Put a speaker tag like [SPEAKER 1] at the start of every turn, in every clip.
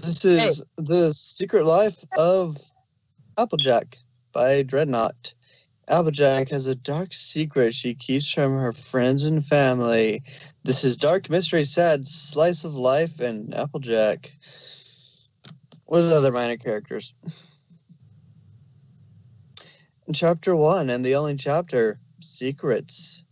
[SPEAKER 1] This is The Secret Life of Applejack by Dreadnought. Applejack has a dark secret she keeps from her friends and family. This is Dark Mystery Sad Slice of Life and Applejack. With other minor characters. In Chapter 1, and the only chapter, Secrets.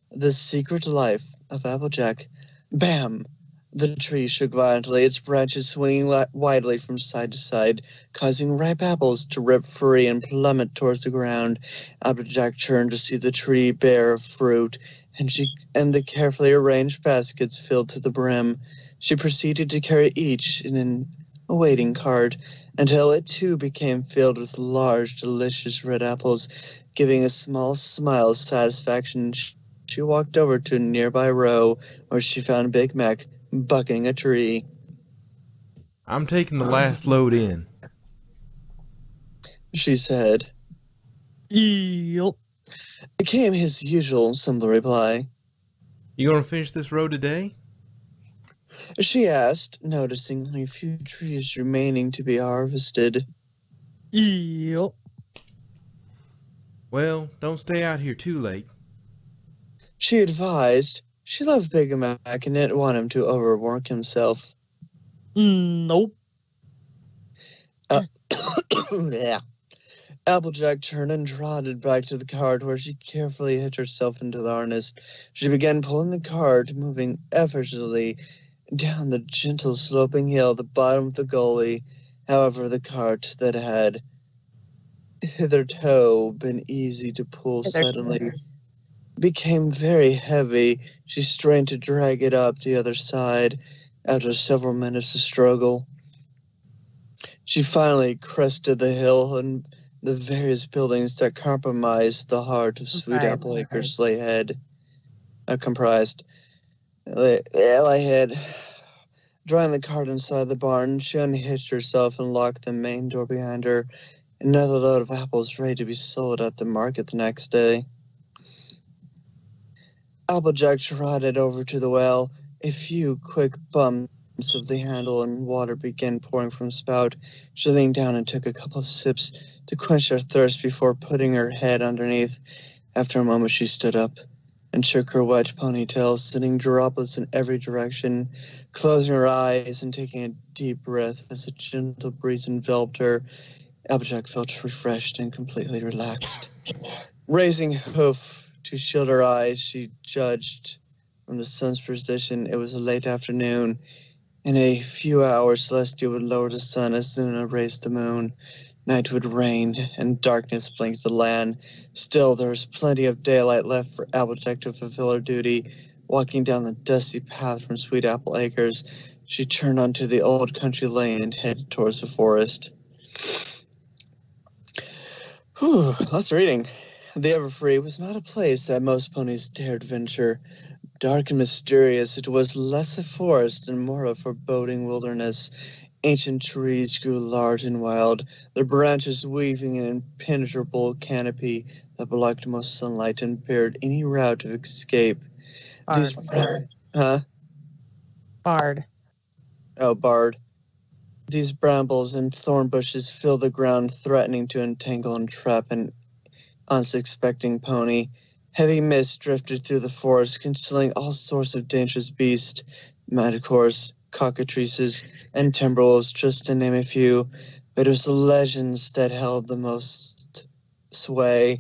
[SPEAKER 1] The Secret Life of Applejack. Bam! The tree shook violently, its branches swinging widely from side to side, causing ripe apples to rip free and plummet towards the ground. Applejack turned to see the tree bare of fruit, and the carefully arranged baskets filled to the brim. She proceeded to carry each in an awaiting cart, until it too became filled with large, delicious red apples. Giving a small smile of satisfaction, she walked over to a nearby row, where she found Big Mac bucking a tree.
[SPEAKER 2] I'm taking the last load in,
[SPEAKER 1] she said. Yep. It came his usual simple reply.
[SPEAKER 2] You gonna finish this road today?
[SPEAKER 1] She asked, noticing only a few trees remaining to be harvested. Yep.
[SPEAKER 2] Well, don't stay out here too late,
[SPEAKER 1] she advised. She loved Big Mac and didn't want him to overwork himself. Nope. Yeah. Applejack turned and trotted back to the cart, where she carefully hitched herself into the harness. She began pulling the cart, moving effortlessly down the gentle sloping hill at the bottom of the gully. However, the cart that had hitherto been easy to pull suddenly became very heavy. She strained to drag it up the other side. After several minutes of struggle, she finally crested the hill, and the various buildings that comprised the heart of Sweet Apple Acres lay ahead. Drawing the cart inside the barn, she unhitched herself and locked the main door behind her. Another load of apples ready to be sold at the market the next day. Applejack trotted over to the well. A few quick bumps of the handle and water began pouring from the spout. She leaned down and took a couple of sips to quench her thirst before putting her head underneath. After a moment, she stood up and shook her wet ponytail, sending droplets in every direction. Closing her eyes and taking a deep breath as a gentle breeze enveloped her, Applejack felt refreshed and completely relaxed. Raising hoof to shield her eyes, she judged from the sun's position it was a late afternoon. In a few hours, Celestia would lower the sun as Luna raised the moon. Night would reign, and darkness blinked the land. Still, there was plenty of daylight left for Applejack to fulfill her duty. Walking down the dusty path from Sweet Apple Acres, she turned onto the old country lane and headed towards the forest. Whew, lots of reading. The Everfree was not a place that most ponies dared venture. Dark and mysterious, it was less a forest and more a foreboding wilderness. Ancient trees grew large and wild, their branches weaving an impenetrable canopy that blocked most sunlight and barred any route of escape.
[SPEAKER 3] Barred.
[SPEAKER 1] Oh, barred. These brambles and thorn bushes filled the ground, threatening to entangle and trap an unsuspecting pony. Heavy mist drifted through the forest, concealing all sorts of dangerous beasts, manticores, cockatrices, and timberwolves, just to name a few. But it was the legends that held the most sway.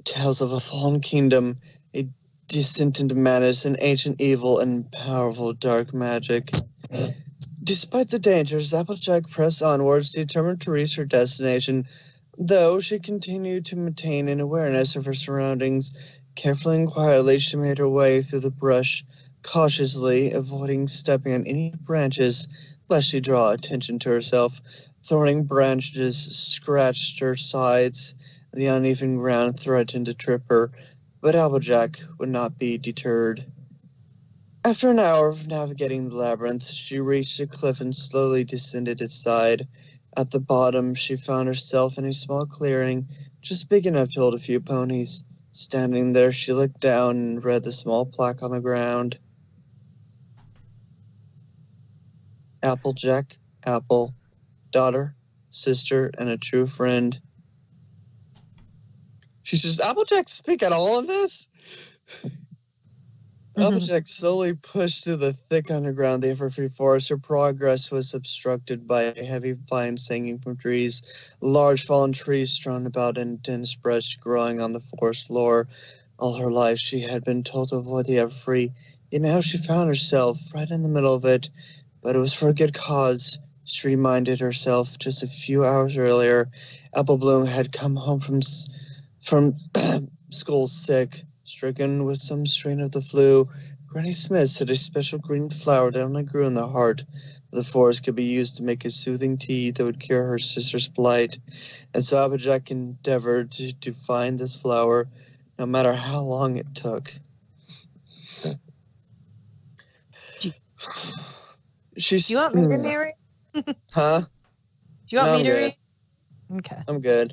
[SPEAKER 1] Tales of a fallen kingdom, a descent into madness, an ancient evil, and powerful dark magic. Despite the dangers, Applejack pressed onwards, determined to reach her destination, though she continued to maintain an awareness of her surroundings. Carefully and quietly, she made her way through the brush, cautiously avoiding stepping on any branches, lest she draw attention to herself. Thorny branches scratched her sides, and the uneven ground threatened to trip her, but Applejack would not be deterred. After an hour of navigating the labyrinth, she reached a cliff and slowly descended its side. At the bottom, she found herself in a small clearing, just big enough to hold a few ponies. Standing there, she looked down and read the small plaque on the ground. Applejack, Apple, daughter, sister, and a true friend. She says, Applejack speak at all of this? Applejack slowly pushed through the thick underground of the evergreen forest. Her progress was obstructed by heavy vines hanging from trees, large fallen trees strewn about and dense brush growing on the forest floor. All her life she had been told to avoid the everfree, yet now she found herself right in the middle of it. But it was for a good cause. She reminded herself just a few hours earlier, Apple Bloom had come home from school sick, stricken with some strain of the flu. Granny Smith said a special green flower that only grew in the heart of the forest could be used to make a soothing tea that would cure her sister's blight. And so Applejack endeavored to find this flower, no matter how long it took.
[SPEAKER 3] Do
[SPEAKER 1] She's.
[SPEAKER 3] you want me to narrate?
[SPEAKER 1] Huh?
[SPEAKER 3] Do you want
[SPEAKER 1] No,
[SPEAKER 3] me
[SPEAKER 1] I'm
[SPEAKER 3] to
[SPEAKER 1] good.
[SPEAKER 3] read? Okay.
[SPEAKER 1] I'm good.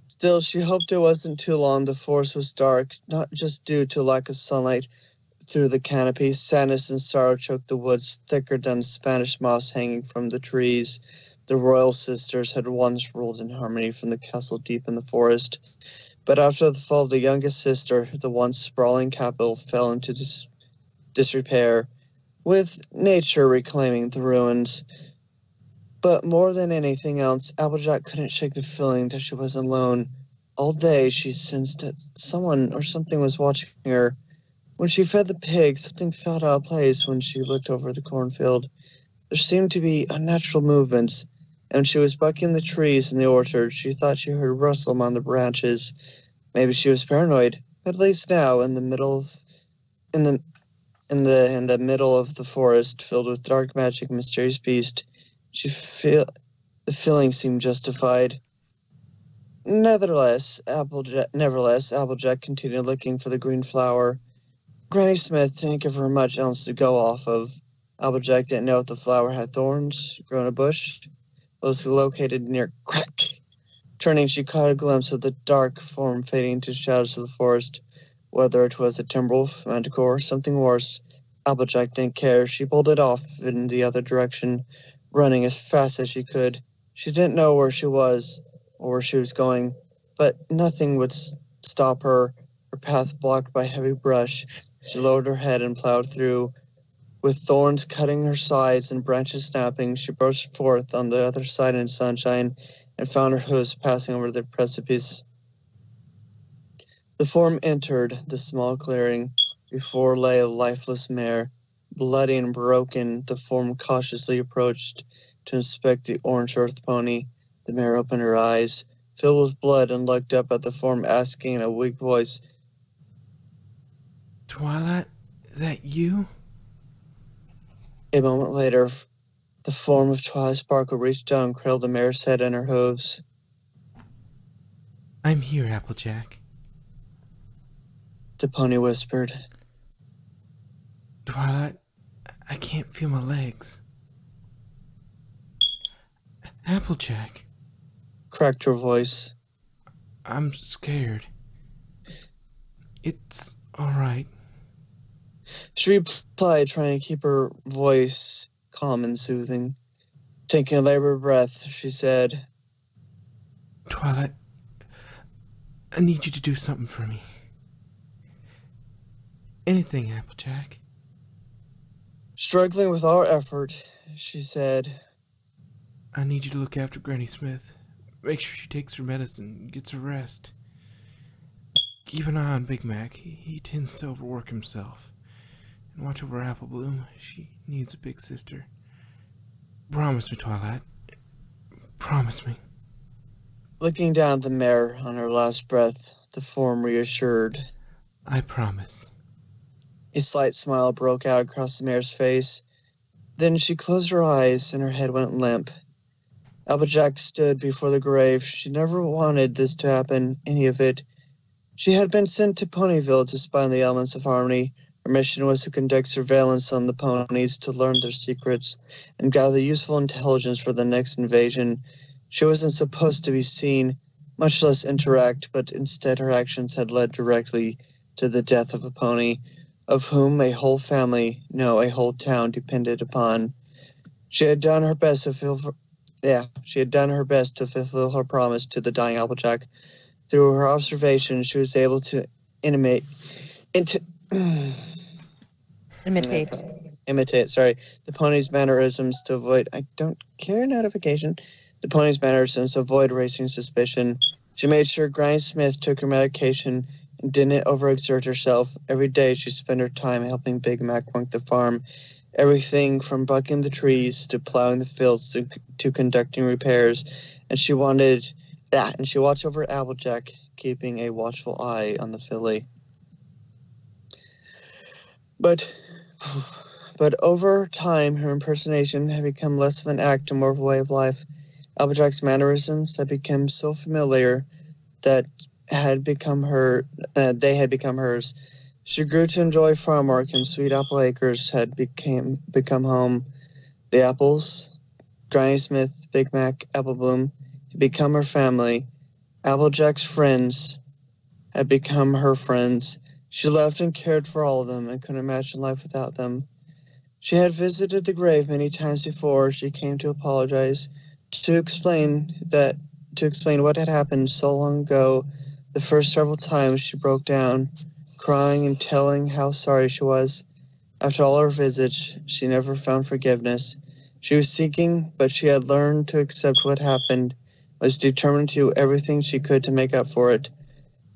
[SPEAKER 1] Still, she hoped it wasn't too long. The forest was dark, not just due to lack of sunlight through the canopy. Sadness and sorrow choked the woods, thicker than Spanish moss hanging from the trees. The royal sisters had once ruled in harmony from the castle deep in the forest. But after the fall of the youngest sister, the once sprawling capital fell into disrepair, with nature reclaiming the ruins. But more than anything else, Applejack couldn't shake the feeling that she was alone. All day she sensed that someone or something was watching her. When she fed the pig, something felt out of place when she looked over the cornfield. There seemed to be unnatural movements, and when she was bucking the trees in the orchard, she thought she heard rustle among the branches. Maybe she was paranoid, but at least now, in the middle of the forest, filled with dark magic and mysterious beast, the feeling seemed justified. Nevertheless, Applejack continued looking for the green flower. Granny Smith didn't give her much else to go off of. Applejack didn't know if the flower had thorns, grown a bush, was located near crack. Turning, she caught a glimpse of the dark form fading into shadows of the forest. Whether it was a timberwolf, manticore, or something worse, Applejack didn't care. She bolted off in the other direction, running as fast as she could. She didn't know where she was or where she was going, but nothing would stop her. Her path blocked by heavy brush. She lowered her head and plowed through. With thorns cutting her sides and branches snapping, she burst forth on the other side in sunshine and found her hoofs passing over the precipice. The form entered the small clearing. Before lay a lifeless mare. Bloody and broken, the form cautiously approached to inspect the orange earth pony. The mare opened her eyes, filled with blood, and looked up at the form, asking in a weak voice,
[SPEAKER 2] Twilight, is that you?
[SPEAKER 1] A moment later, the form of Twilight Sparkle reached down and cradled the mare's head in her hooves.
[SPEAKER 2] I'm here, Applejack.
[SPEAKER 1] The pony whispered.
[SPEAKER 2] Twilight, I can't feel my legs. Applejack.
[SPEAKER 1] Cracked her voice.
[SPEAKER 2] I'm scared. It's alright.
[SPEAKER 1] She replied, trying to keep her voice calm and soothing. Taking a labored breath, she said,
[SPEAKER 2] Twilight, I need you to do something for me. Anything, Applejack.
[SPEAKER 1] Struggling with all her effort, she said,
[SPEAKER 2] I need you to look after Granny Smith. Make sure she takes her medicine and gets her rest. Keep an eye on Big Mac. He tends to overwork himself. And watch over Apple Bloom. She needs a big sister. Promise me, Twilight. Promise me.
[SPEAKER 1] Looking down at the mare on her last breath, the form reassured.
[SPEAKER 2] I promise.
[SPEAKER 1] A slight smile broke out across the mare's face. Then she closed her eyes and her head went limp. Applejack stood before the grave. She never wanted this to happen, any of it. She had been sent to Ponyville to spy on the elements of harmony. Her mission was to conduct surveillance on the ponies to learn their secrets and gather useful intelligence for the next invasion. She wasn't supposed to be seen, much less interact, but instead her actions had led directly to the death of a pony, of whom a whole family, no, a whole town depended upon. She had done her best to she had done her best to fulfill her promise to the dying Applejack. Through her observation, she was able to imitate,
[SPEAKER 3] Imitate.
[SPEAKER 1] the pony's mannerisms to avoid. I don't care notification. The pony's mannerisms to avoid raising suspicion. She made sure Granny Smith took her medication and didn't overexert herself. Every day, she spent her time helping Big Mac work the farm. Everything from bucking the trees to plowing the fields to conducting repairs, and she watched over Applejack, keeping a watchful eye on the filly. But over time, her impersonation had become less of an act and more of a way of life. Applejack's mannerisms had become so familiar that they had become hers. She grew to enjoy farm work, and Sweet Apple Acres had become home. The apples, Granny Smith, Big Mac, Apple Bloom, had become her family. Applejack's friends had become her friends. She loved and cared for all of them and couldn't imagine life without them. She had visited the grave many times before. She came to apologize, to explain what had happened so long ago. The first several times she broke down, crying and telling how sorry she was. After all her visits, she never found forgiveness. She was seeking, but she had learned to accept what happened, was determined to do everything she could to make up for it.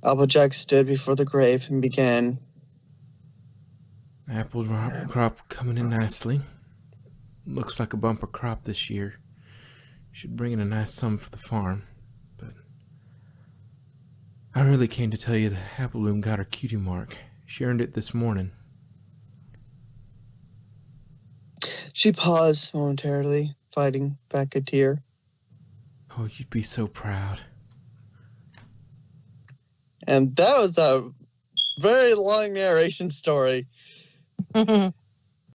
[SPEAKER 1] Applejack stood before the grave and began.
[SPEAKER 2] Apple crop coming in nicely. Looks like a bumper crop this year. Should bring in a nice sum for the farm. But I really came to tell you that Apple Bloom got her cutie mark. She earned it this morning.
[SPEAKER 1] She paused momentarily, fighting back a tear.
[SPEAKER 2] Oh, you'd be so proud.
[SPEAKER 1] And that was a very long narration story.